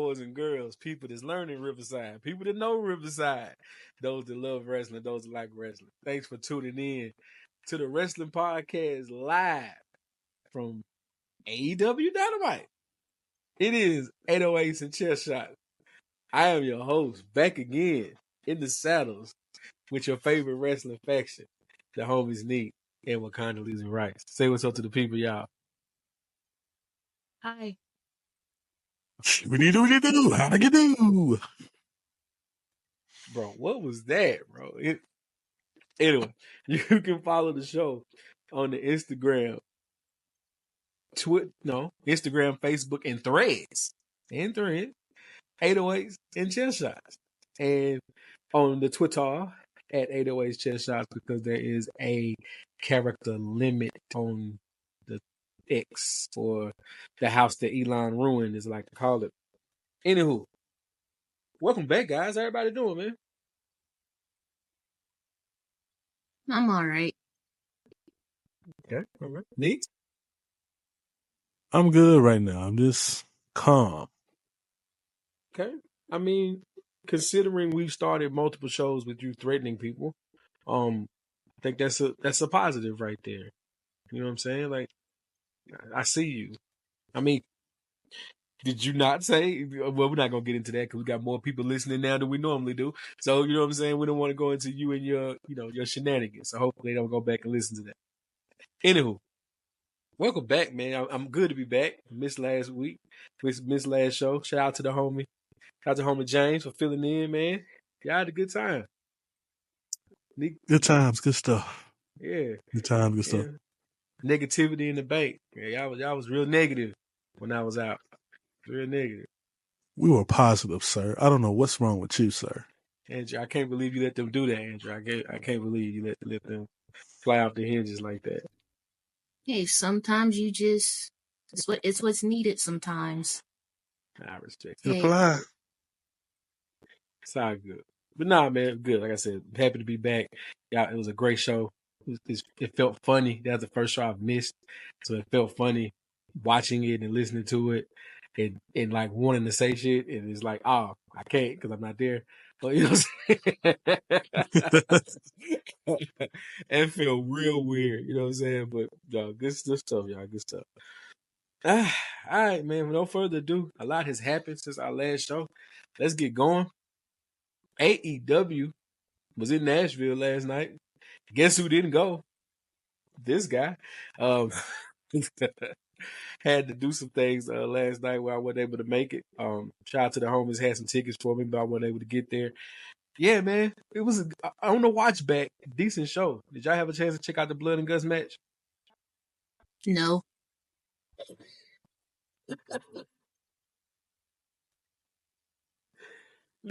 boys and girls, people that's learning Riverside, people that know Riverside, those that love wrestling, those that like wrestling. Thanks for tuning in to the Wrestling Podcast live from AEW Dynamite. It is 808s and Chair Shots. I am your host, back again in the saddles with your favorite wrestling faction, the homies Neat and Wakanda Losing Rights. Say what's up to the people, y'all. Hi. What do you do? How do you do? Bro, what was that, bro? Anyway, you can follow the show on the Instagram, Instagram, Facebook, and Threads. 808s and Chest Shots. And on the Twitter at 808s Chest Shots, because there is a character limit on the X, or the house that Elon ruined, is like to call it. Anywho, welcome back, guys. How everybody doing, man? I'm all right. Okay, all right. Neat? I'm good right now. I'm just calm. Okay. I mean, considering we've started multiple shows with you threatening people, I think that's a positive right there. You know what I'm saying? Like, I see you. I mean, did you not say? Well, we're not gonna get into that because we got more people listening now than we normally do. So you know what I'm saying? We don't want to go into you and your shenanigans. So hopefully they don't go back and listen to that. Anywho, welcome back, man. I'm good to be back. Missed last week, missed last show. Shout out to the homie. Shout out to homie James for filling in, man. Y'all had a good time. Good times, good stuff. Yeah. Good times, good stuff. Negativity in the bank. Yeah, y'all was real negative when I was out. Real negative. We were positive, sir. I don't know what's wrong with you, sir. Andrew, I can't believe you let them do that, Andrew. I can't believe you let them fly off the hinges like that. Hey, sometimes you just it's what's needed sometimes. I respect It it. applied. It's all good. But nah, man, good. Like I said, happy to be back. Yeah, it was a great show. It felt funny. That was the first show I've missed. So it felt funny watching it and listening to it and like wanting to say shit. And it's like, oh, I can't because I'm not there. But you know what I'm saying? It felt real weird. You know what I'm saying? But good stuff, y'all. Good stuff. All right, man. With no further ado, a lot has happened since our last show. Let's get going. AEW was in Nashville last night. Guess who didn't go? This guy. Had to do some things last night where I wasn't able to make it. Shout out to the homies, had some tickets for me, but I wasn't able to get there. Yeah, man. It was on the watch back, decent show. Did y'all have a chance to check out the Blood and Guts match? No.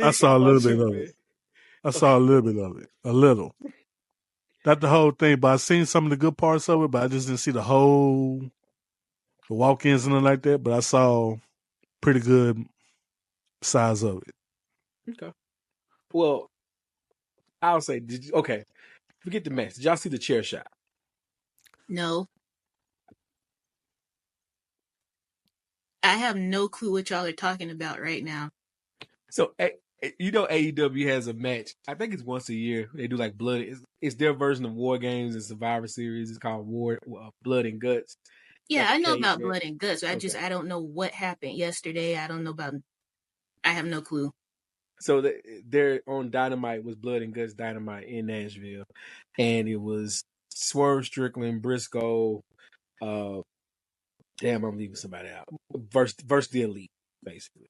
I saw a little bit of it. I saw a little bit of it. A little. Not the whole thing, but I seen some of the good parts of it, but I just didn't see the walk-ins and nothing like that, but I saw pretty good size of it. Okay. Well, I'll say, okay. Forget the match. Did y'all see the chair shot? No. I have no clue what y'all are talking about right now. So, you know, AEW has a match. I think it's once a year. They do like Blood. It's their version of War Games and Survivor Series. It's called Blood and Guts. Yeah, Like I know about Blood and Guts. I don't know what happened yesterday. I have no clue. So they're on Dynamite was Blood and Guts Dynamite in Nashville, and it was Swerve Strickland, Briscoe. Damn, I'm leaving somebody out. Versus the Elite, basically,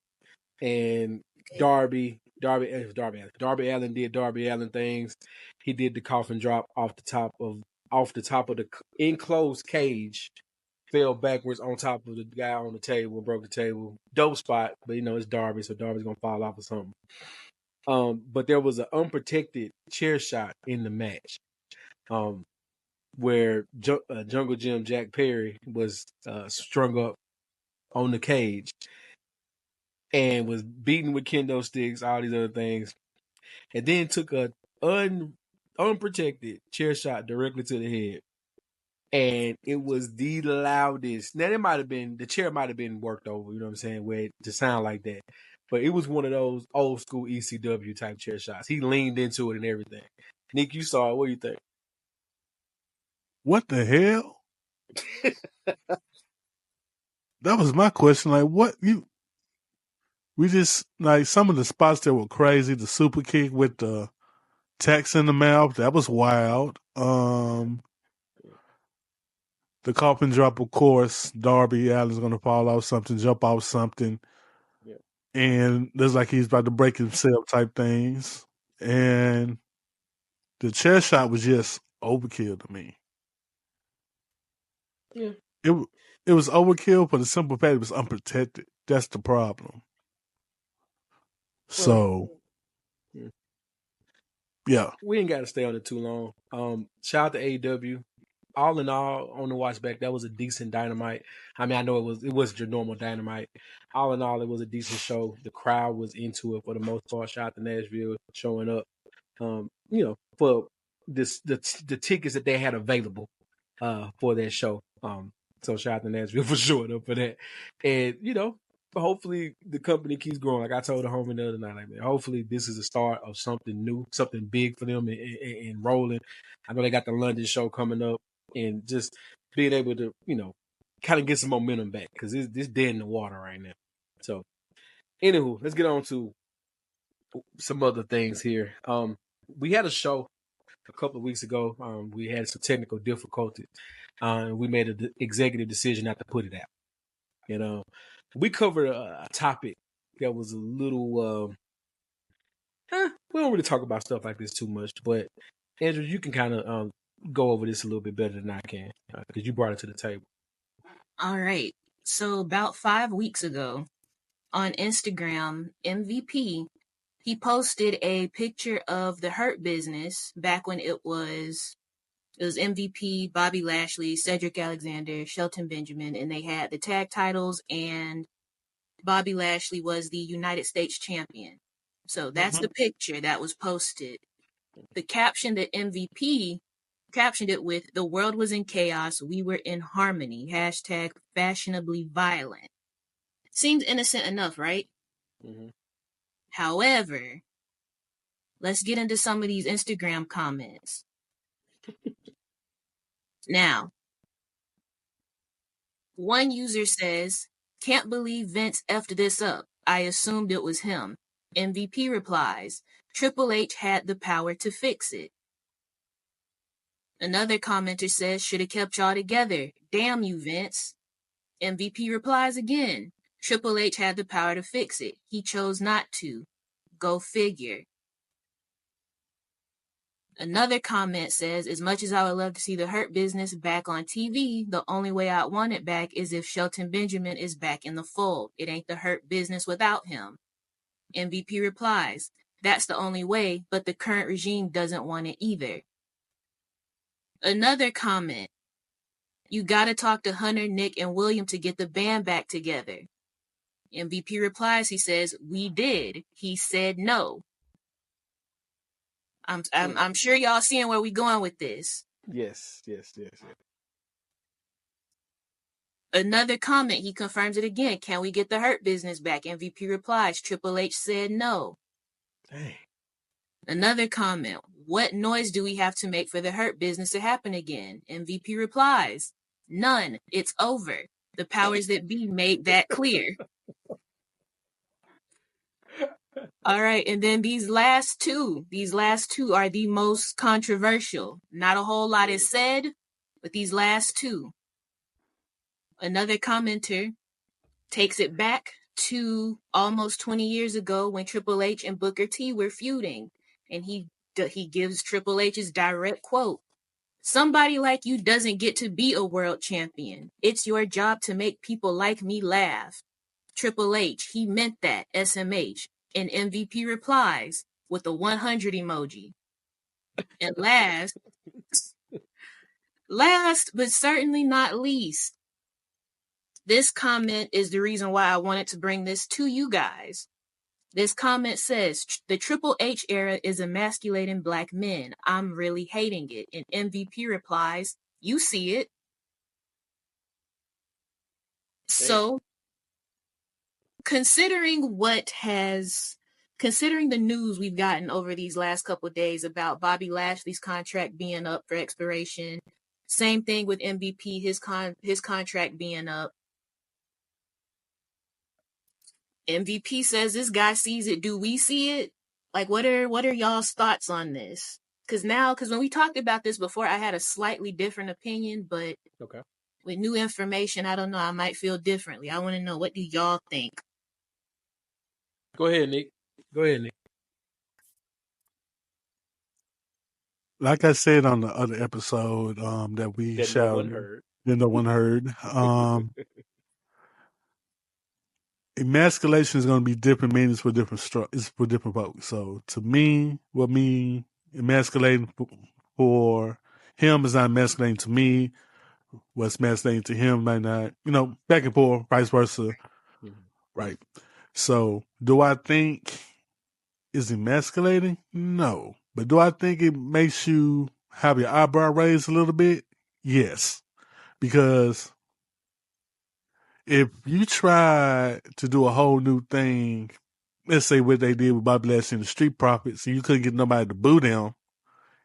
and Darby Allin did Darby Allin things. He did the coffin drop off the top of the enclosed cage. Fell backwards on top of the guy on the table, broke the table. Dope spot, but it's Darby, so Darby's gonna fall off or something. But there was an unprotected chair shot in the match, where Jungle Jim Jack Perry was strung up on the cage and was beaten with kendo sticks, all these other things, and then took a unprotected chair shot directly to the head. And it was the loudest. Now, the chair might have been worked over, you know what I'm saying, where to sound like that. But it was one of those old school ECW type chair shots. He leaned into it and everything. Nick, you saw it. What do you think? What the hell? That was my question. Like, what you? We just like some of the spots that were crazy. The super kick with the text in the mouth, that was wild. The coffin drop, of course. Darby Allin's gonna fall off something, jump off something, Yeah. and looks like he's about to break himself type things. And the chair shot was just overkill to me. Yeah. It was overkill for the simple fact it was unprotected. That's the problem. So, yeah. We ain't got to stay on it too long. Shout out to AEW. All in all, on the watch back, that was a decent Dynamite. I mean, I know it wasn't your normal Dynamite. All in all, it was a decent show. The crowd was into it for the most part. Shout out to Nashville showing up. For the tickets that they had available for that show. So shout out to Nashville for showing up for that. And hopefully the company keeps growing. Like I told the homie the other night, like, man, hopefully this is the start of something new, something big for them and rolling. I know they got the London show coming up, and just being able to, kind of get some momentum back because this dead in the water right now. So, anywho, let's get on to some other things here. We had a show a couple of weeks ago. We had some technical difficulties. We made an executive decision not to put it out. We covered a topic that was a little. We don't really talk about stuff like this too much, but Andrew, you can kind of go over this a little bit better than I can because you brought it to the table. All right. So about 5 weeks ago on Instagram, MVP, he posted a picture of the Hurt Business back when it was MVP, Bobby Lashley, Cedric Alexander, Shelton Benjamin, and they had the tag titles, and Bobby Lashley was the United States champion. So that's the picture that was posted. The caption that MVP captioned it with, "The world was in chaos, we were in harmony, #fashionably violent." Seems innocent enough, right? Mm-hmm. However, let's get into some of these Instagram comments. Now, one user says, "Can't believe Vince effed this up. I assumed it was him." MVP replies, "Triple H had the power to fix it." Another commenter says, "Should have kept y'all together. Damn you, Vince." MVP replies again, "Triple H had the power to fix it. He chose not to. Go figure." Another comment says, "As much as I would love to see the Hurt Business back on TV, the only way I'd want it back is if Shelton Benjamin is back in the fold. It ain't the Hurt Business without him." MVP replies, "That's the only way, but the current regime doesn't want it either." Another comment, "You gotta talk to Hunter, Nick, and William to get the band back together." MVP replies, he says, "We did. He said no." I'm sure y'all seeing where we going with this. Yes. Another comment, he confirms it again. "Can we get the Hurt Business back?" MVP replies, "Triple H said no." Dang. Another comment, "What noise do we have to make for the Hurt Business to happen again?" MVP replies, "None. It's over. The powers that be made that clear." All right, and then these last two are the most controversial. Not a whole lot is said, but these last two. Another commenter takes it back to almost 20 years ago when Triple H and Booker T were feuding, and he gives Triple H's direct quote, "Somebody like you doesn't get to be a world champion. It's your job to make people like me laugh." Triple H, he meant that, SMH. And MVP replies with a 100 emoji. And last but certainly not least, this comment is the reason why I wanted to bring this to you guys. This comment says, "The Triple H era is emasculating black men. I'm really hating it." And MVP replies, "You see it." So, considering the news we've gotten over these last couple of days about Bobby Lashley's contract being up for expiration, same thing with MVP, his contract being up. MVP says this guy sees it. Do we see it? Like, what are y'all's thoughts on this? Because when we talked about this before, I had a slightly different opinion, but Okay. with new information, I don't know. I might feel differently. I want to know, what do y'all think? Go ahead, Nick. Like I said on the other episode that we That no one heard. That no one heard. Emasculation is going to be different meanings for different folks. So to me, what me emasculating for him is not emasculating to me. What's emasculating to him might not, back and forth, vice versa. Mm-hmm. Right. So do I think it's emasculating? No. But do I think it makes you have your eyebrow raised a little bit? Yes. Because if you try to do a whole new thing, let's say what they did with Bobby Lashley and the Street Profits, and you couldn't get nobody to boo them,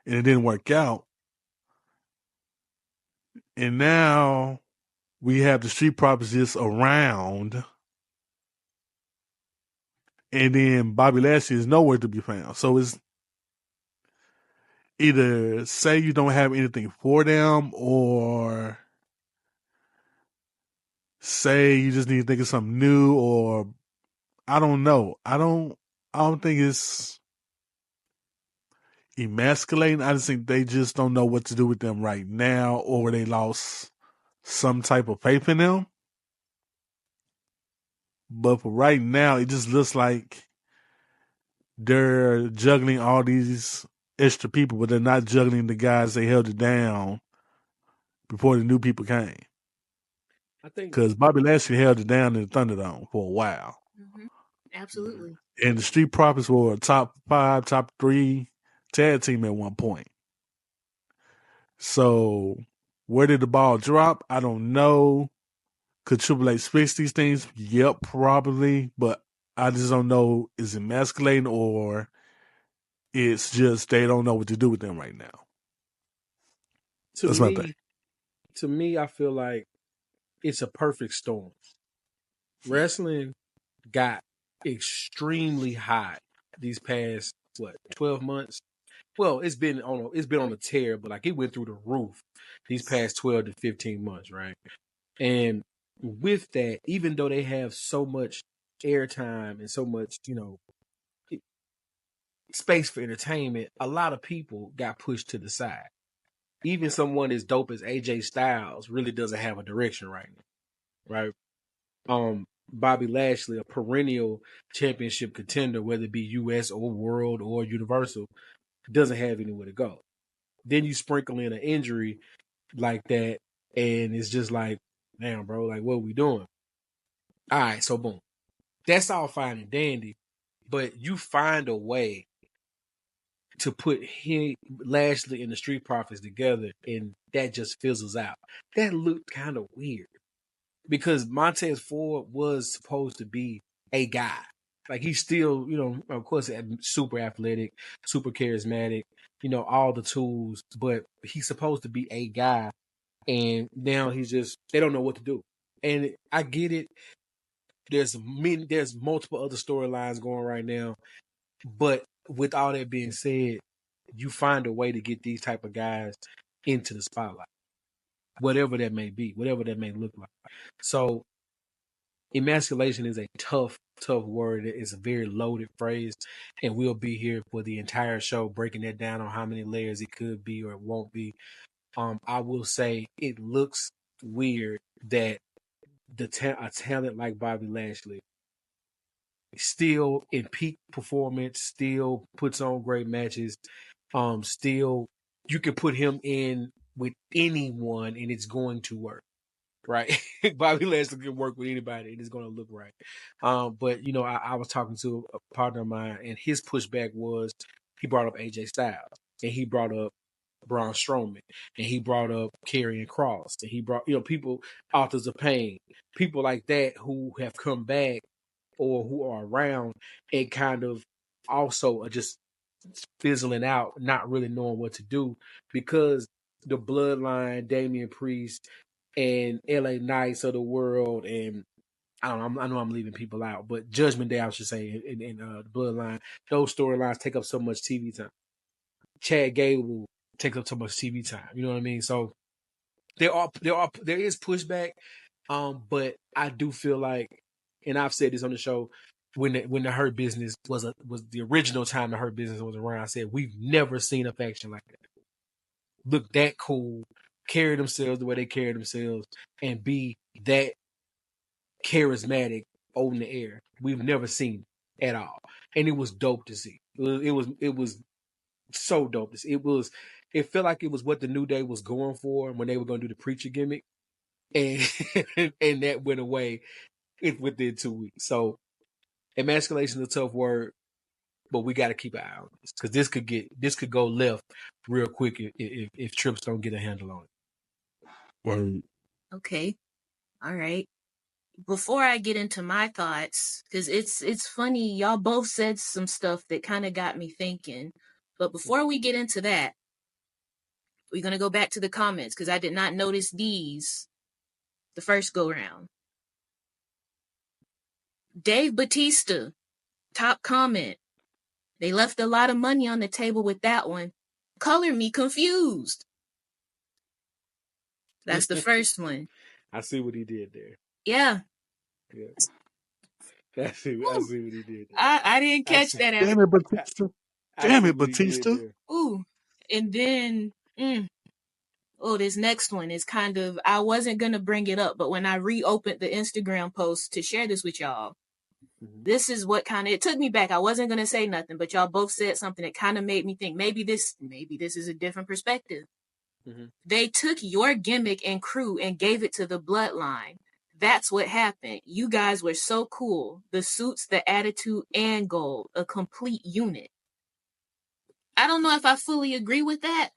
and it didn't work out, and now we have the Street Profits just around, and then Bobby Lashley is nowhere to be found. So it's either say you don't have anything for them, or say you just need to think of something new, or I don't know. I don't think it's emasculating. I just think they just don't know what to do with them right now, or they lost some type of faith in them. But for right now, it just looks like they're juggling all these extra people, but they're not juggling the guys they held it down before the new people came. I think because Bobby Lashley held it down in the Thunderdome for a while. Mm-hmm. Absolutely. And the Street Profits were a top 5, top 3 tag team at one point. So where did the ball drop? I don't know. Could Triple H fix these things? Yep, probably. But I just don't know. Is it emasculating, or it's just they don't know what to do with them right now? That's my thing. To me, I feel like it's a perfect storm. Wrestling got extremely hot these past 12 months. Well, it's been on a tear, but like it went through the roof these past 12 to 15 months, right? And with that, even though they have so much airtime and so much, space for entertainment, a lot of people got pushed to the side. Even someone as dope as AJ Styles really doesn't have a direction right now, right? Bobby Lashley, a perennial championship contender, whether it be US or World or Universal, doesn't have anywhere to go. Then you sprinkle in an injury like that, and it's just like, damn, bro, like, what are we doing? All right, so boom. That's all fine and dandy, but you find a way to put Lashley and the Street Profits together, and that just fizzles out. That looked kind of weird because Montez Ford was supposed to be a guy. Like, he's still, of course, super athletic, super charismatic, all the tools, but he's supposed to be a guy. And now they don't know what to do. And I get it. There's multiple other storylines going right now. But with all that being said, you find a way to get these type of guys into the spotlight, whatever that may be, whatever that may look like. So emasculation is a tough word. It's a very loaded phrase, and we'll be here for the entire show breaking that down on how many layers it could be or it won't be. I will say it looks weird that a talent like Bobby Lashley still in peak performance, still puts on great matches, still you can put him in with anyone and it's going to work. Right. Bobby Lashley can work with anybody and it's going to look right. But I was talking to a partner of mine and his pushback was he brought up AJ Styles and he brought up Braun Strowman and he brought up Karrion Kross and he brought, people, Authors of Pain, people like that who have come back or who are around and kind of also are just fizzling out, not really knowing what to do because the Bloodline, Damian Priest, and LA Knights of the world, and I don't know. I know I'm leaving people out, but Judgment Day, I should say, in the Bloodline, those storylines take up so much TV time. Chad Gable takes up so much TV time. You know what I mean? So there is pushback, but I do feel like, and I've said this on the show, when the Hurt Business was the original time the Hurt Business was around, I said we've never seen a faction like that look that cool, carry themselves the way they carry themselves, and be that charismatic on the air. We've never seen it at all, and it was dope to see. It was so dope to see. It felt like it was what the New Day was going for when they were going to do the preacher gimmick, and and that went away within 2 weeks. So emasculation is a tough word, but we got to keep an eye on this because this could go left real quick if Trips don't get a handle on it. Word. Okay. All right. Before I get into my thoughts, because it's funny, y'all both said some stuff that kind of got me thinking. But before we get into that, we're going to go back to the comments because I did not notice these the first go round. Dave Batista, top comment. They left a lot of money on the table with that one. Color me confused. That's the first one. I see what he did there. Yeah. I see what he did there. I didn't catch that. Damn it, Batista. Damn it, Batista. Ooh. And then, this next one is kind of, I wasn't going to bring it up, but when I reopened the Instagram post to share this with y'all, this is what kind of, it took me back. I wasn't going to say nothing, but y'all both said something that kind of made me think maybe this is a different perspective. Mm-hmm. They took your gimmick and crew and gave it to the Bloodline. That's what happened. You guys were so cool. The suits, the attitude, and gold. A complete unit. I don't know if I fully agree with that.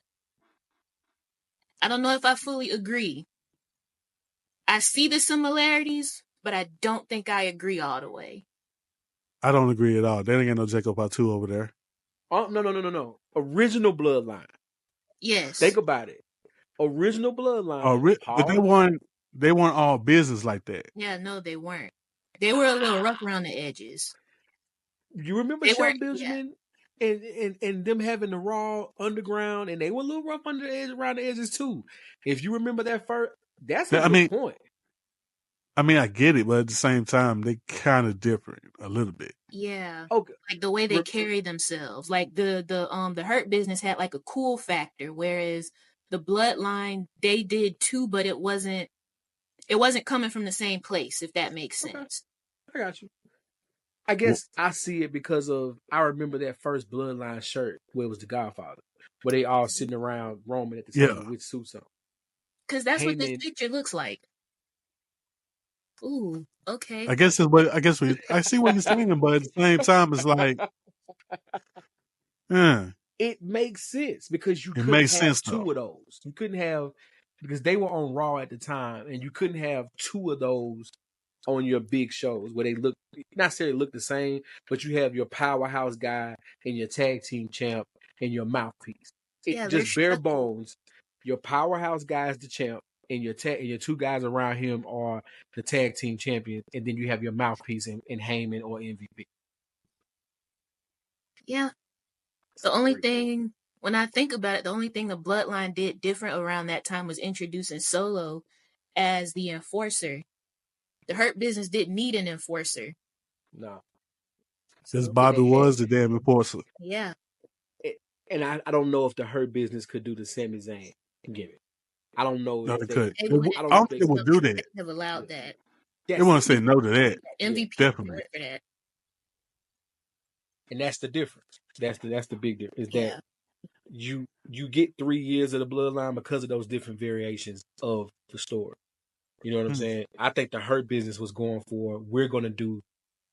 I don't know if I fully agree. I see the similarities, but I don't think I agree all the way. I don't agree at all. They ain't got no Jacob Fatu over there. Oh, no. Original Bloodline. Yes. Think about it. Original Bloodline. But they weren't all business like that. Yeah, no, they weren't. They were a little rough around the edges. You remember Shelton Benjamin and them having the Raw Underground, and they were a little rough around the edges too. If you remember that first, that's a good point. I mean, I get it, but at the same time, they kind of different a little bit. Yeah. Okay. Like the way they carry themselves. Like the Hurt Business had like a cool factor, whereas the Bloodline, they did too, but it wasn't coming from the same place, if that makes sense. I got you. I guess I see it because I remember that first Bloodline shirt where it was the Godfather, where they all sitting around Roman at the table with suits on. Because that's what this picture looks like. Ooh, okay. I see what you're saying, but at the same time, it's like, it makes sense because you couldn't have two of those. You couldn't have, because they were on Raw at the time, and you couldn't have two of those on your big shows where they not necessarily look the same, but you have your powerhouse guy and your tag team champ and your mouthpiece. Just bare bones. Your powerhouse guy is the champ, and your two guys around him are the tag team champions, and then you have your mouthpiece in Heyman or MVP. Yeah. The only thing, when I think about it, the only thing the Bloodline did different around that time was introducing Solo as the enforcer. The Hurt Business didn't need an enforcer. No. Because Bobby was the damn enforcer. Yeah. And I don't know if the Hurt Business could do the Sami Zayn gimmick. I don't know. No, if they could. I don't think they would do that. They have allowed that. They want to say no to that. MVP definitely. For that. And that's the difference. That's the big difference. Is that you get 3 years of the Bloodline because of those different variations of the story. You know what I'm saying? I think the Hurt Business was going for, we're going to do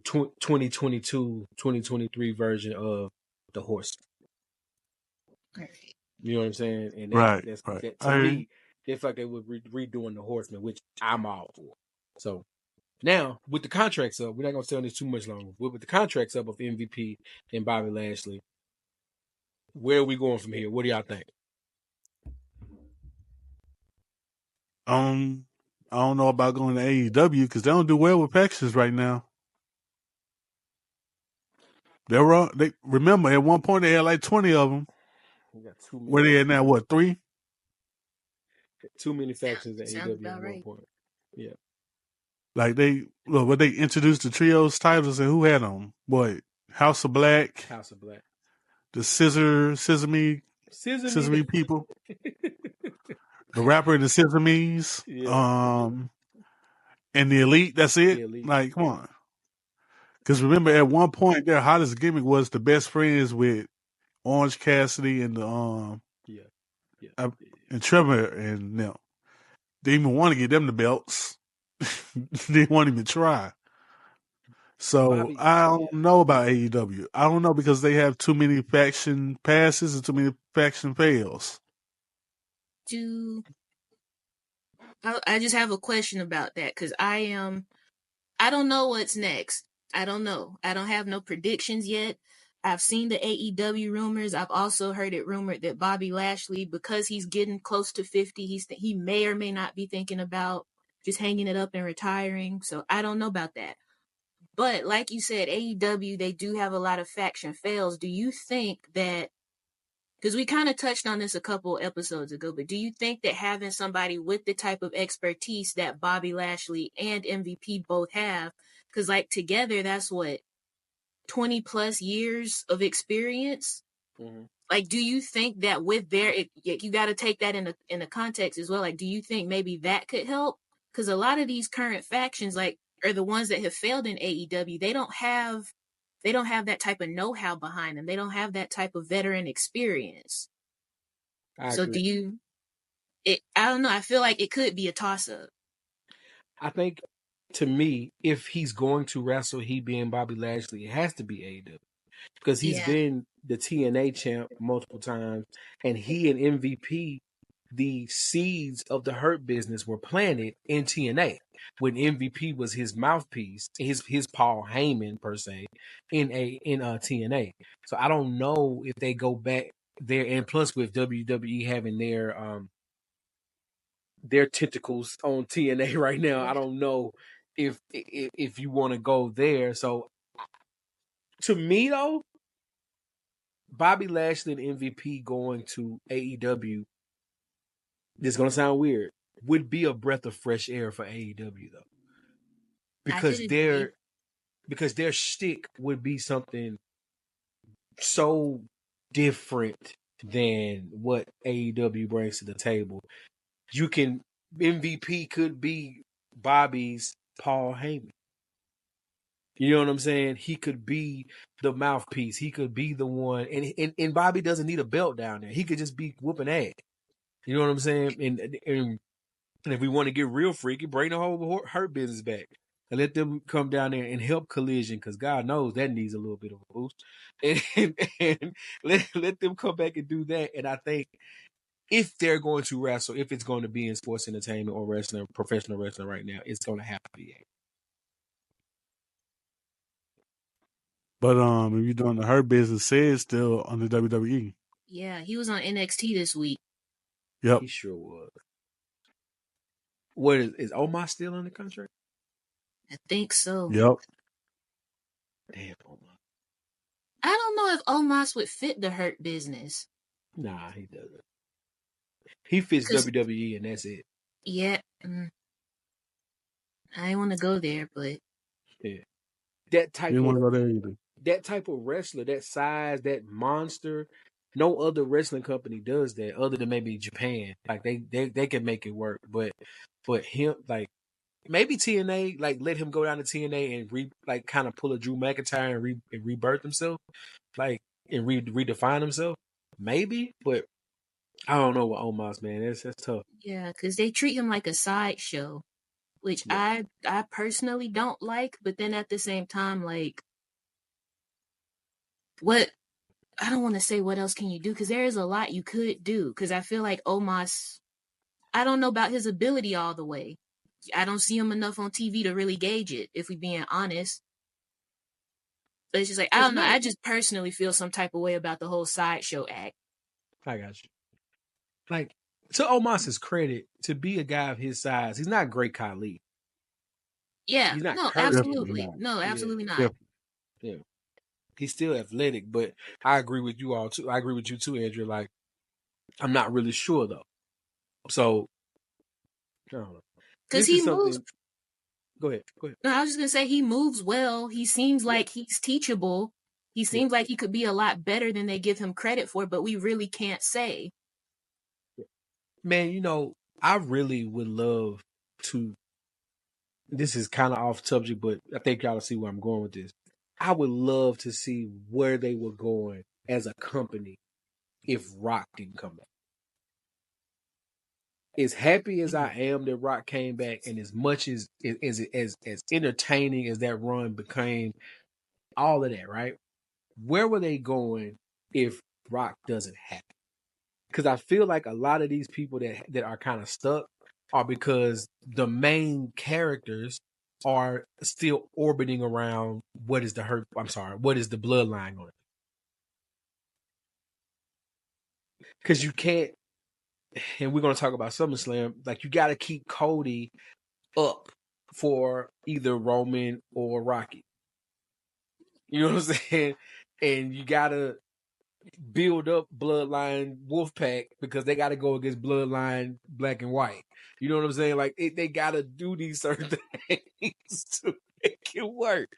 2022, 2023 version of the Horse. Right. You know what I'm saying? And to me, it's like they were redoing the Horseman, which I'm all for. So Now, with the contracts up, we're not gonna stay on this too much longer. With the contracts up of MVP and Bobby Lashley, where are we going from here? What do y'all think? I don't know about going to AEW because they don't do well with factions right now. They remember at one point they had like 20 of them. We got too many. Where they at now? What, 3? Too many factions at Sounds AEW about at one right. point. Yeah. Like they introduced the trios titles and who had them? What, House of Black, House of Black, the Sesame people, the rapper and the Sesames, Yeah. and the Elite. That's it. The Elite. Like, come on. Because remember, at one point, their hottest gimmick was the best friends with Orange Cassidy and and Trevor and them. They even want to get them the belts. They won't even try. So Bobby, I don't know about AEW. I don't know because they have too many faction passes and too many faction fails. I just have a question about that because I don't know what's next. I don't know. I don't have no predictions yet. I've seen the AEW rumors. I've also heard it rumored that Bobby Lashley, because he's getting close to 50, he may or may not be thinking about just hanging it up and retiring. So I don't know about that. But like you said, AEW, they do have a lot of faction fails. Do you think that, because we kind of touched on this a couple episodes ago, but do you think that having somebody with the type of expertise that Bobby Lashley and MVP both have, because like together, that's what, 20 plus years of experience? Mm-hmm. Like, do you think that with you got to take that in the context as well? Like, do you think maybe that could help? Because a lot of these current factions, like, are the ones that have failed in AEW. They don't have that type of know-how behind them. They don't have that type of veteran experience. So agree. I don't know. I feel like it could be a toss-up. I think, to me, if he's going to wrestle, he being Bobby Lashley, it has to be AEW. Because he's been the TNA champ multiple times, and he and MVP, the seeds of the Hurt Business were planted in TNA when MVP was his mouthpiece, his Paul Heyman per se, in TNA. So I don't know if they go back there, and plus with WWE having their tentacles on TNA right now, I don't know if you want to go there. So to me though, Bobby Lashley and MVP going to AEW, this is gonna sound weird, would be a breath of fresh air for AEW though, because their shtick would be something so different than what AEW brings to the table. MVP could be Bobby's Paul Heyman. You know what I'm saying? He could be the mouthpiece. He could be the one, and Bobby doesn't need a belt down there. He could just be whooping ass. You know what I'm saying? And if we want to get real freaky, bring the whole Hurt Business back and let them come down there and help Collision, because God knows that needs a little bit of a boost. And let them come back and do that. And I think if they're going to wrestle, if it's going to be in sports entertainment or wrestling, professional wrestling right now, it's going to have to be. But if you're doing the Hurt Business, says still on the WWE. Yeah, he was on NXT this week. Yep, he sure was. What is Omos still on the contract? I think so. Yep. Damn, Omos. I don't know if Omos would fit the Hurt Business. Nah, he doesn't. He fits WWE, and that's it. Yeah. I didn't want to go there, but yeah, that type. You didn't want to go there either. That type of wrestler, that size, that monster. No other wrestling company does that, other than maybe Japan. Like they can make it work, but him, like maybe TNA, like let him go down to TNA and kind of pull a Drew McIntyre and rebirth himself, like and redefine himself, maybe. But I don't know with Omos, man. That's tough. Yeah, because they treat him like a sideshow, which I personally don't like. But then at the same time, like, what? I don't want to say what else can you do, because there is a lot you could do. Because I feel like Omos, I don't know about his ability all the way. I don't see him enough on TV to really gauge it, if we being honest. But it's just like, I don't know. I just personally feel some type of way about the whole sideshow act. I got you. Like, to Omos's credit, to be a guy of his size, he's not Great Khali. Yeah, He's not no, Curtis. absolutely. No, absolutely not. Yeah. He's still athletic, but I agree with you all too. I agree with you too, Andrea. Like, I'm not really sure though. So, I don't know. Because This he is something. moves. Go ahead. No, I was just gonna say he moves well. He seems like he's teachable. He seems like he could be a lot better than they give him credit for, but we really can't say. Man, you know, I really would love to. This is kind of off subject, but I think y'all will see where I'm going with this. I would love to see where they were going as a company if Rock didn't come back. As happy as I am that Rock came back, and as much as entertaining as that run became, all of that, right? Where were they going if Rock doesn't happen? Because I feel like a lot of these people that are kind of stuck are because the main characters are still orbiting around what is the bloodline on it? Because you can't, and we're going to talk about SummerSlam, like you got to keep Cody up for either Roman or Rocky. You know what I'm saying? And you got to build up Bloodline Wolfpack because they got to go against Bloodline Black and White. You know what I'm saying? Like they got to do these certain things to make it work.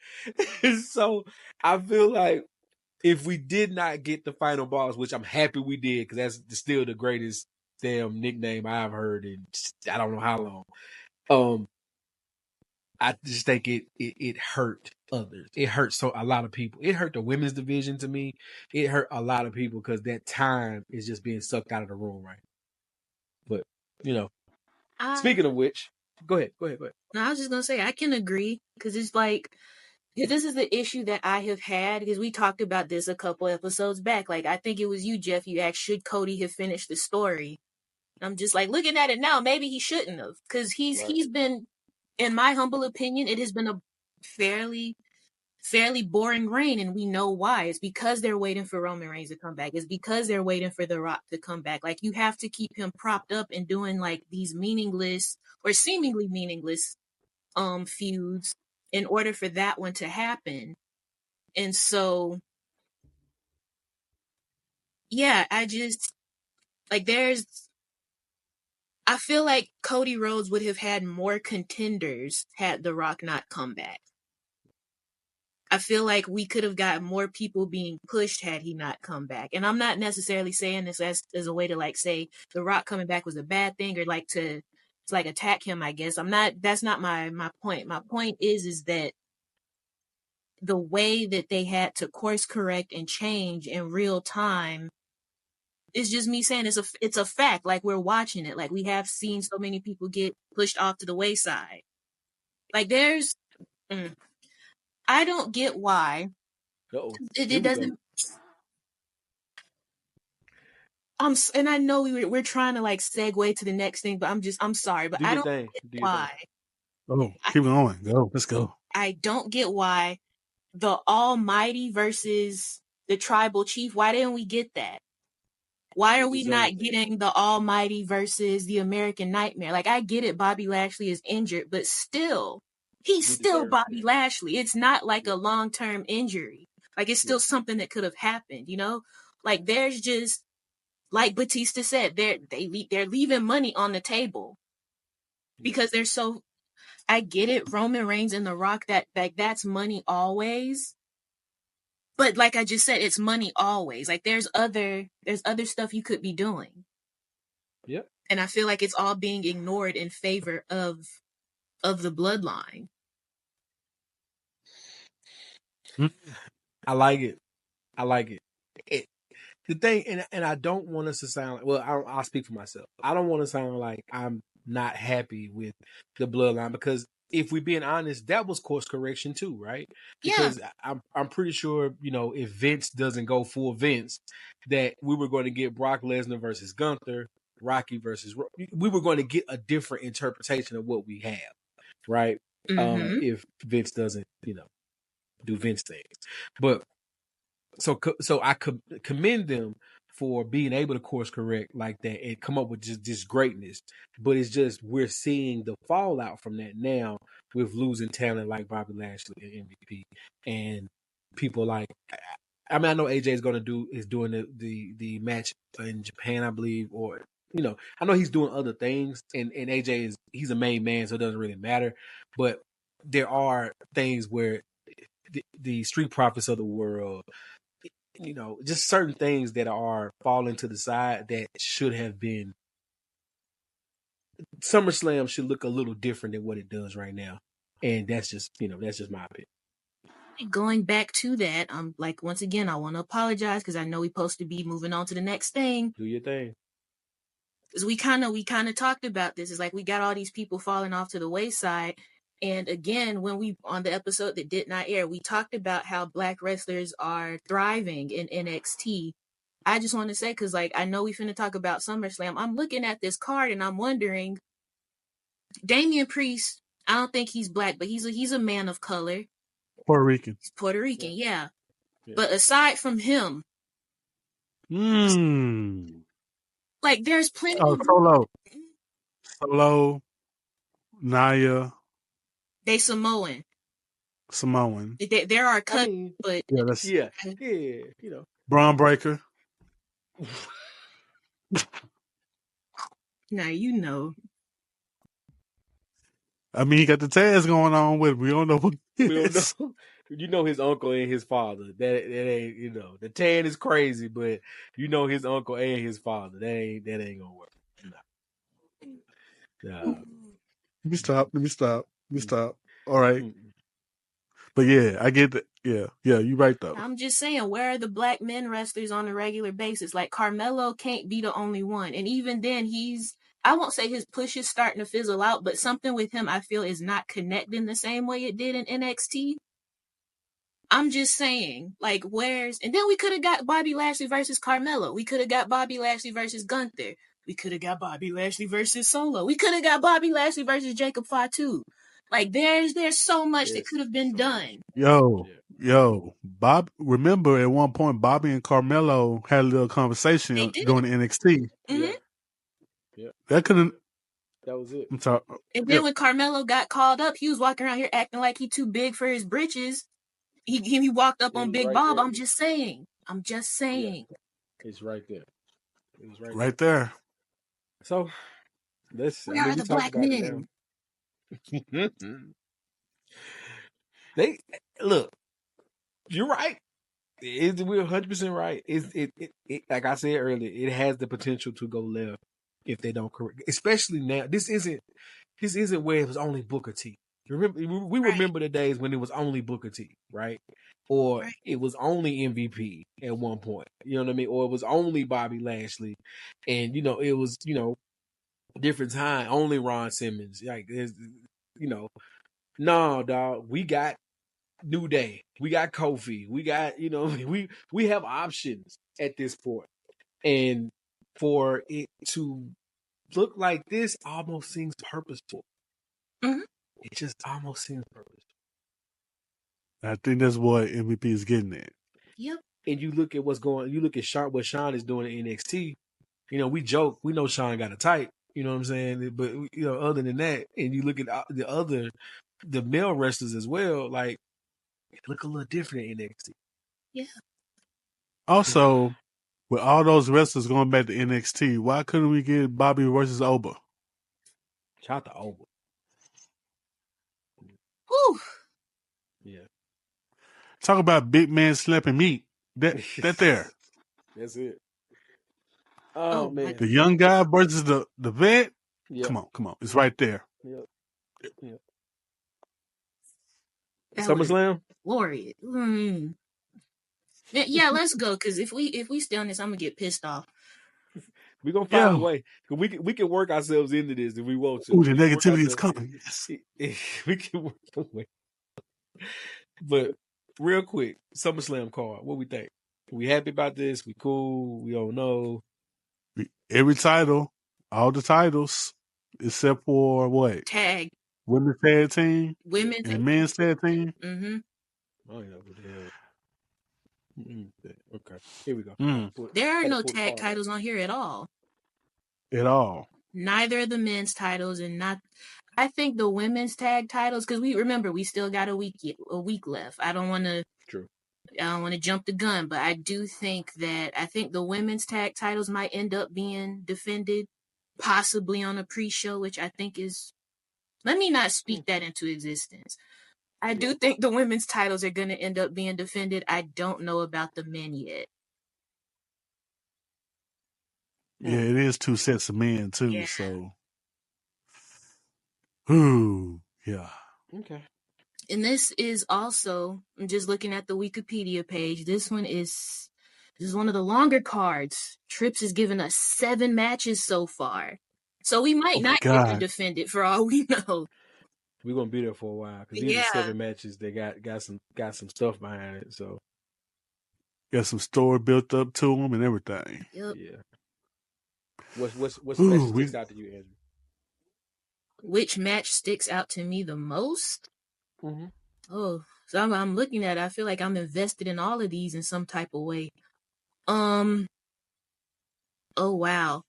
So I feel like if we did not get the final boss, which I'm happy we did because that's still the greatest damn nickname I've heard in I don't know how long. I just think it hurt others. It hurt a lot of people. It hurt the women's division to me. It hurt a lot of people because that time is just being sucked out of the room, right? But speaking of which, go ahead. No, I was just gonna say I can agree because it's like this is the issue that I have had because we talked about this a couple episodes back. Like I think it was you, Jeff. You asked, should Cody have finished the story? I'm just like looking at it now. Maybe he shouldn't have because he's been, in my humble opinion, it has been a fairly boring reign, and we know why. It's because they're waiting for Roman Reigns to come back. It's because they're waiting for The Rock to come back. Like you have to keep him propped up and doing like these meaningless or seemingly meaningless feuds in order for that one to happen. And so yeah, I just like I feel like Cody Rhodes would have had more contenders had The Rock not come back. I feel like we could have got more people being pushed had he not come back. And I'm not necessarily saying this as a way to like say The Rock coming back was a bad thing or like to like attack him, I guess. That's not my point. My point is that the way that they had to course correct and change in real time is just me saying it's a fact. Like we're watching it. Like we have seen so many people get pushed off to the wayside. Like I don't get why. It doesn't. And I know we're trying to like segue to the next thing, but I'm sorry, but I don't get why. Oh, keep going. Go. Let's go. I don't get why the Almighty versus the Tribal Chief. Why didn't we get that? Why are we not getting the Almighty versus the American Nightmare? Like, I get it, Bobby Lashley is injured, but still, he's still Bobby Lashley. It's not like a long-term injury. Like, it's still something that could have happened, you know? Like, there's just, like Batista said, they're leaving money on the table because they're so. I get it, Roman Reigns and The Rock. That's money always. But like I just said, it's money always. Like there's other stuff you could be doing. Yep. And I feel like it's all being ignored in favor of the bloodline. I like it. The thing, and I don't want us to sound like, well, I'll speak for myself. I don't want to sound like I'm not happy with the bloodline because if we're being honest, that was course correction too, right? Because I'm pretty sure, if Vince doesn't go full Vince, that we were going to get Brock Lesnar versus Gunther, Rocky versus, we were going to get a different interpretation of what we have, right? Mm-hmm. If Vince doesn't, do Vince things, but so I commend them for being able to course correct like that and come up with just this greatness. But it's just we're seeing the fallout from that now with losing talent like Bobby Lashley and MVP and people like. I mean, I know AJ is doing the match in Japan, I believe, or I know he's doing other things, and AJ he's a main man, so it doesn't really matter. But there are things where the Street Profits of the world, just certain things that are falling to the side that should have been. SummerSlam should look a little different than what it does right now, and that's just my opinion. Going back to that, like once again, I want to apologize because I know we're supposed to be moving on to the next thing. Do your thing. Because we kind of talked about this. It's like we got all these people falling off to the wayside. And again, when we on the episode that did not air, we talked about how Black wrestlers are thriving in NXT. I just want to say, because like I know we finna talk about SummerSlam. I'm looking at this card and I'm wondering, Damian Priest, I don't think he's Black, but he's a man of color. Puerto Rican. He's Puerto Rican, yeah. But aside from him, like there's plenty. Solo, Naya. They Samoan. There are cuts, but yeah, Braun Breaker. Now you know. I mean, he got the Taz going on with him. We don't know who he is. You know his uncle and his father. That ain't the tan is crazy, but his uncle and his father. That ain't gonna work. No. Let me stop. All right. But yeah, I get that. Yeah, you're right though. I'm just saying, where are the Black men wrestlers on a regular basis? Like Carmelo can't be the only one, and even then, I won't say his push is starting to fizzle out, but something with him I feel is not connecting the same way it did in NXT. I'm just saying, like, and then we could have got Bobby Lashley versus Carmelo. We could have got Bobby Lashley versus Gunther. We could have got Bobby Lashley versus Solo. We could have got Bobby Lashley versus Jacob Fatu. Like, there's so much that could have been done. Yo, Bob. Remember at one point, Bobby and Carmelo had a little conversation during the NXT. Mm-hmm. Yeah. That was it. I'm sorry. And then when Carmelo got called up, he was walking around here acting like he too big for his britches. He walked up on Big Bob. There. I'm just saying. Yeah. It's right there. It's right there. So, where are the Black men? They look. You're right. We're 100% right. It like I said earlier, it has the potential to go left if they don't correct. Especially now, this isn't where it was only Booker T. Remember the days when it was only Booker T, right? Or it was only MVP at one point. You know what I mean? Or it was only Bobby Lashley, and it was different time. Only Ron Simmons. Like no, dog. We got New Day. We got Kofi. We got we have options at this point, and for it to look like this almost seems purposeful. Mm-hmm. It just almost seems purposeful. I think that's what MVP is getting at. Yep. And you look at what Sean is doing in NXT. We joke. We know Sean got a type. You know what I'm saying? But other than that, and you look at the male wrestlers as well, like it look a little different in NXT. Yeah. Also, with all those wrestlers going back to NXT, why couldn't we get Bobby versus Oba? Shout out to Oba. Whew. Yeah. Talk about big man slapping meat. That there. That's it. Oh man. The young guy versus the vet. Yep. Come on. It's right there. Yep. SummerSlam? Glorious. Mm-hmm. Yeah, let's go. Because if we stay on this, I'm gonna get pissed off. We're gonna find a way. We can work ourselves into this if we want to. Ooh, the negativity is coming. Yes. We can work our way. But real quick, SummerSlam card. What we think? We happy about this? We cool? We don't know. Every title all the titles except for what? Tag Women's tag team women's. and men's tag team. Mm-hmm. I don't know what the hell. Okay, here we go. There are Had to no pull the tag card up. titles on here at all. At all. Neither of the men's titles, and not. I think the women's tag titles, because we still got a week left. I don't want to True. jump the gun, but I do think the women's tag titles might end up being defended, possibly on a pre-show, which I think is. Let me not speak that into existence. I do think the women's titles are going to end up being defended. I don't know about the men yet. Yeah, it is 2 sets of men too. Yeah. So, ooh, yeah. Okay. And this is also, I'm just looking at the Wikipedia page. This is one of the longer cards. Trips has given us 7 matches so far. So we might not get to defend it for all we know. We're gonna be there for a while because these are 7 matches. They got some stuff behind it. So got some story built up to them and everything. Yep. Yeah. What's match sticks out to you, Andrew? Which match sticks out to me the most? Mm-hmm. Oh, so I'm looking at it. I feel like I'm invested in all of these in some type of way. Oh wow.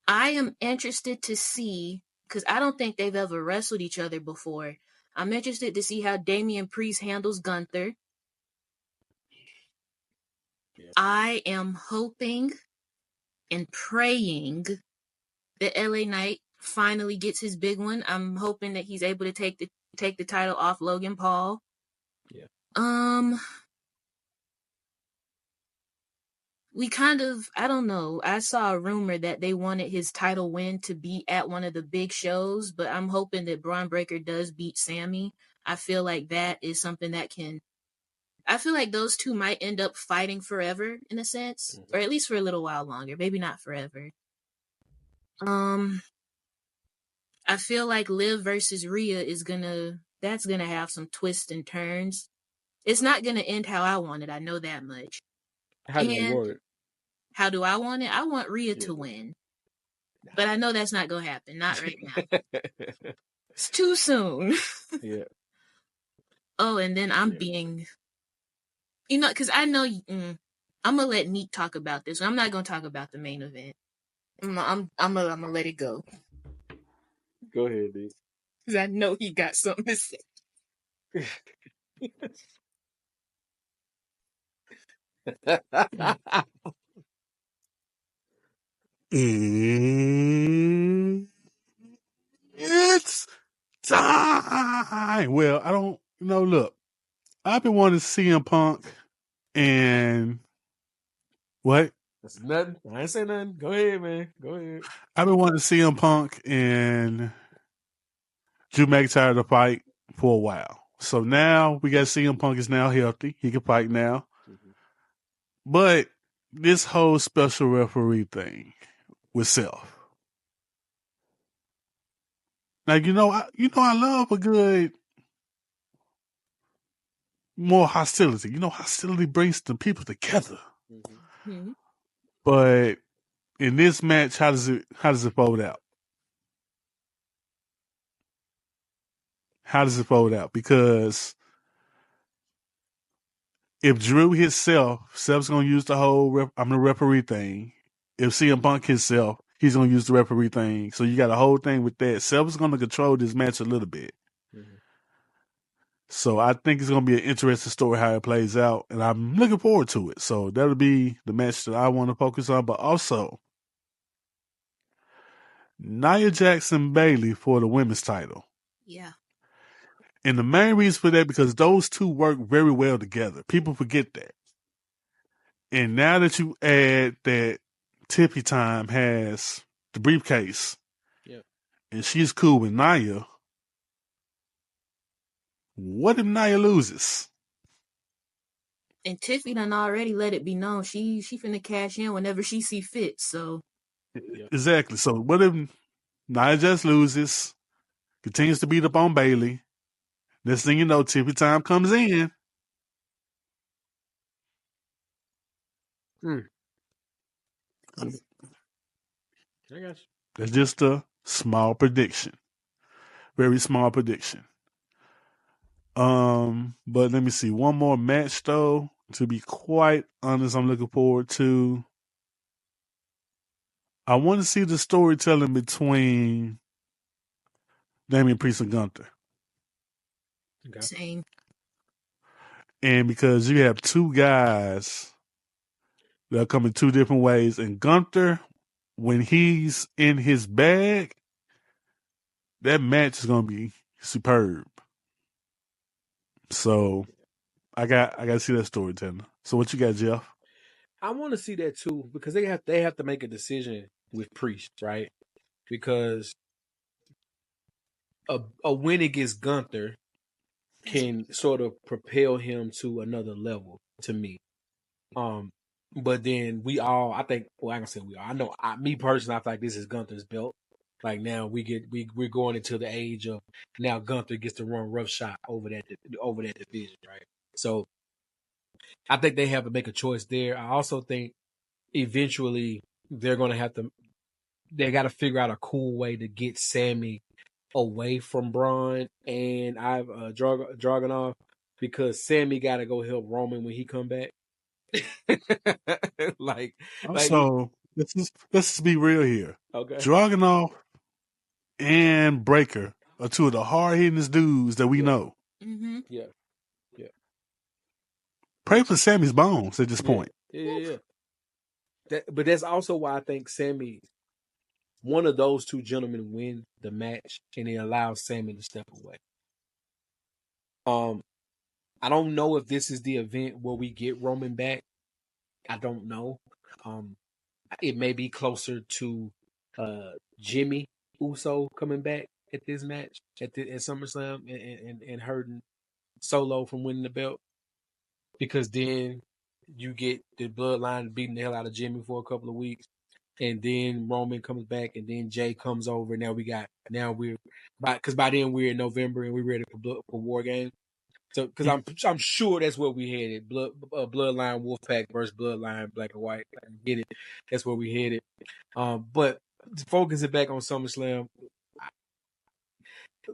I am interested to see, because I don't think they've ever wrestled each other before. I'm interested to see how Damian Priest handles Gunther. Yeah. I am hoping and praying that LA Knight finally gets his big one. I'm hoping that he's able to take the title off Logan Paul. Yeah. We kind of, I don't know. I saw a rumor that they wanted his title win to be at one of the big shows, but I'm hoping that Braun Breaker does beat Sammy. I feel like that is something that I feel like those two might end up fighting forever in a sense, or at least for a little while longer. Maybe not forever. I feel like Liv versus Rhea that's gonna have some twists and turns. It's not gonna end how I want it. I know that much. How do you want it? How do I want it? I want Rhea to win. But I know that's not gonna happen. Not right now. It's too soon. Yeah. Oh, and then I'm being, because I know I'm gonna let Neek talk about this. I'm not gonna talk about the main event. I'm gonna let it go. Go ahead, Neek. Because I know he got something to say. It's time. Well, I don't look. I've been wanting to see CM Punk and what? That's nothing. I ain't say nothing. Go ahead, man. Go ahead. I've been wanting to see CM Punk and Drew McIntyre to fight for a while. So now we got CM Punk is now healthy. He can fight now. Mm-hmm. But this whole special referee thing with Seth. Now I love a good more hostility. Hostility brings the people together. Mm-hmm. But in this match, how does it fold out? How does it fold out? Because if Drew hits Seth's going to use the whole the referee thing. If CM Punk hits Seth, he's going to use the referee thing. So you got a whole thing with that. Seth's going to control this match a little bit. Mm-hmm. So I think it's going to be an interesting story how it plays out, and I'm looking forward to it. So that'll be the match that I want to focus on. But also, Nia Jackson Bayley for the women's title. Yeah. And the main reason for that, because those two work very well together. People forget that. And now that you add that Tiffy Time has the briefcase, and she's cool with Nia, what if Nia loses? And Tiffy done already let it be known she finna cash in whenever she see fit. So exactly. So what if Nia just loses, continues to beat up on Bayley? Next thing you know, Tiffy Time comes in. I got you. That's just a small prediction. Very small prediction. But let me see. One more match though. To be quite honest, I'm looking forward to. I want to see the storytelling between Damian Priest and Gunther. Okay. Same. And because you have two guys that are coming two different ways, and Gunther, when he's in his bag, that match is gonna be superb. So I got to see that storytelling. So what you got, Jeff? I want to see that too because they have to make a decision with Priest, right? Because a win against Gunther can sort of propel him to another level to me. But then I think, well, I can say we all. I know, me personally, I feel like this is Gunther's belt. Like now we're going into the age of now Gunther gets to run roughshod over that division, right? So I think they have to make a choice there. I also think eventually they're going to have to, they got to figure out a cool way to get Sammy away from Braun and Dragunov because Sammy got to go help Roman when he come back. like So let's just be real here. okay, Dragunov and Breaker are two of the hard hitting dudes that we yeah, know. Mm-hmm. yeah, yeah, Pray for Sammy's bones at this point. yeah. But that's also why I think Sammy, one of those two gentlemen, win the match, and it allows Sammy to step away. I don't know if this is the event where we get Roman back. I don't know. It may be closer to Jimmy Uso coming back at this match at SummerSlam and hurting Solo from winning the belt because then you get the Bloodline beating the hell out of Jimmy for a couple of weeks, and then Roman comes back, and then Jay comes over. Now we're because by then we're in November and we're ready for War Games. So, because I'm sure that's where we headed. Bloodline Wolfpack versus Bloodline Black and White. I get it. That's where we headed. But focusing back on SummerSlam,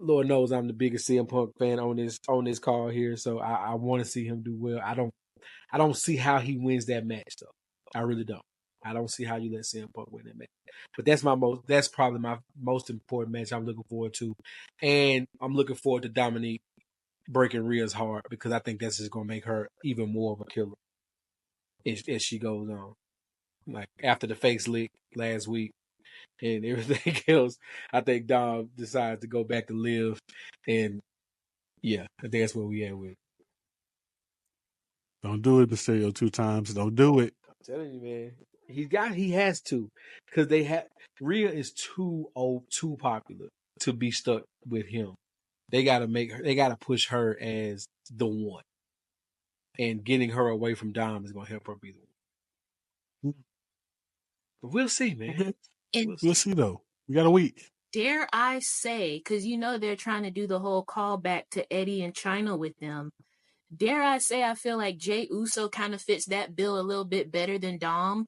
Lord knows I'm the biggest CM Punk fan on this call here. So I want to see him do well. I don't see how he wins that match though. I really don't. I don't see how you let CM Punk win that match. But that's probably my most important match I'm looking forward to, and I'm looking forward to Dominique breaking Rhea's heart because I think that's just gonna make her even more of a killer as she goes on. Like after the face lick last week and everything else, I think Dom decides to go back to live, and yeah, I think that's where we at with it. Don't do it, Mysterio, 2 times. Don't do it. I'm telling you, man, he has to because Rhea is too old, too popular to be stuck with him. They gotta push her as the one, and getting her away from Dom is gonna help her be the one. But we'll see, man. Okay. And We'll see, though. We got a week. dare I say, because they're trying to do the whole callback to Eddie and China with them. Dare I say, I feel like Jey Uso kind of fits that bill a little bit better than Dom.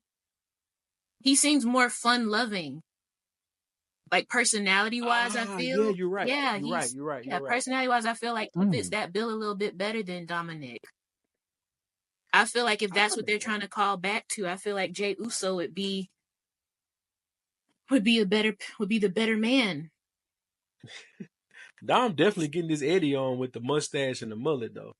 He seems more fun-loving, like personality-wise. I feel. Yeah, you're right. Yeah, You're right. personality-wise, I feel like he fits that bill a little bit better than Dominic. I feel like if that's what they're trying to call back to, I feel like Jey Uso would be the better man. Dom definitely getting this Eddie on with the mustache and the mullet, though.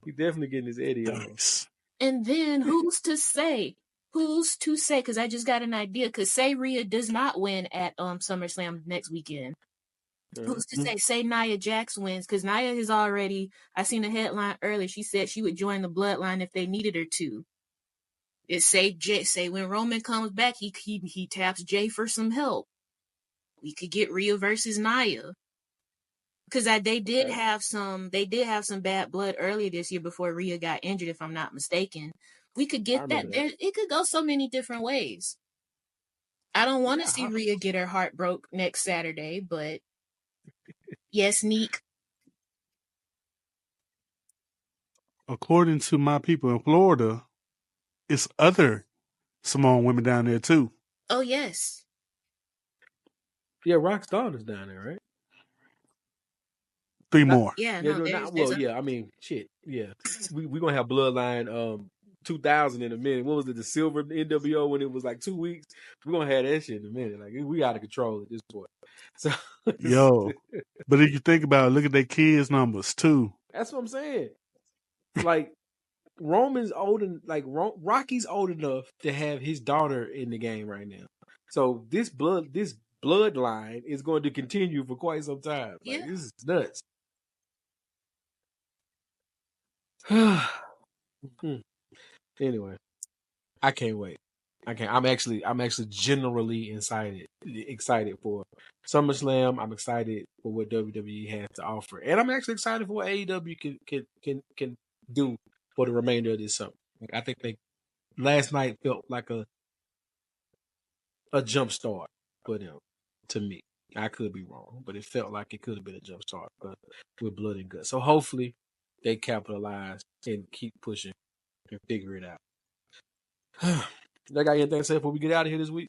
He's definitely getting his Eddie Nice. on. And then who's to say? Because I just got an idea. Because say Rhea does not win at SummerSlam next weekend. Who's to say? Say Nia Jax wins, because Nia has already. I seen a headline earlier. She said she would join the Bloodline if they needed her to. It say when Roman comes back, he taps Jay for some help. We could get Rhea versus Nia. Because they did have some bad blood earlier this year before Rhea got injured, if I'm not mistaken. We could get that. It could go so many different ways. I don't want to see Rhea get her heart broke next Saturday, but yes, Neek. According to my people in Florida, it's other Samoan women down there too. Oh yes. Yeah, Rock's daughter's down there, right? 3 Not, more. Yeah, yeah, no, no, there's not there's well. a Yeah, I mean, shit. Yeah, we gonna have Bloodline 2000 in a minute. What was it? The Silver NWO when it was like 2 weeks. We're gonna have that shit in a minute. Like we out of control at this point. So Yo. But if you think about it, look at their kids' numbers too. that's what I'm saying. Like Roman's old and like Rocky's old enough to have his daughter in the game right now. So this bloodline is going to continue for quite some time. Like yeah. this is nuts. Anyway, I can't wait. I can't. I'm actually generally excited for SummerSlam. I'm excited for what WWE has to offer, and I'm actually excited for what AEW can do for the remainder of this summer. Like I think last night felt like a jump start for them to me. I could be wrong, but it felt like it could have been a jump start, but with blood and guts. So hopefully they capitalize and keep pushing and figure it out. They got anything to say before we get out of here this week?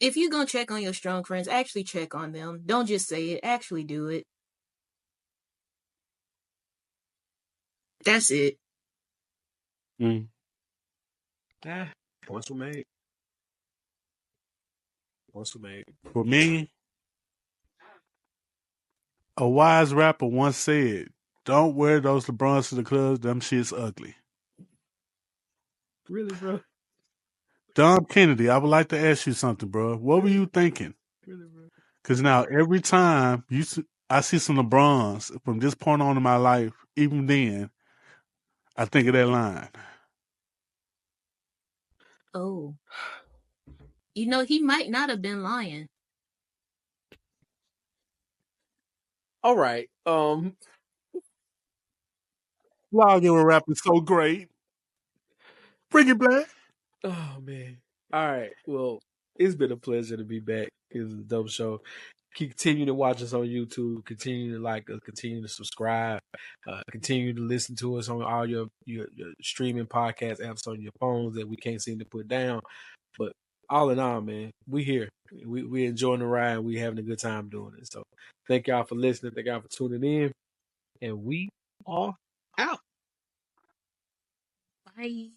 If you're gonna check on your strong friends, actually check on them. Don't just say it. Actually do it. That's it. Points were made. Points were made. For me, a wise rapper once said, "Don't wear those LeBrons to the clubs. Them shit's ugly." Really, bro? Dom Kennedy, I would like to ask you something, bro. What were you thinking? Really, bro? Because now every time I see some LeBrons from this point on in my life, even then, I think of that line. Oh. You know, he might not have been lying. All right. Vlogging with rap is so great. Bring it back. Oh man. All right. Well, it's been a pleasure to be back. It was a dope show. Continue to watch us on YouTube. Continue to like us. Continue to subscribe. Continue to listen to us on all your streaming podcast apps on your phones that we can't seem to put down. But all in all, man, we here. We enjoying the ride. We having a good time doing it. So thank y'all for listening. Thank y'all for tuning in. And we are out. Bye.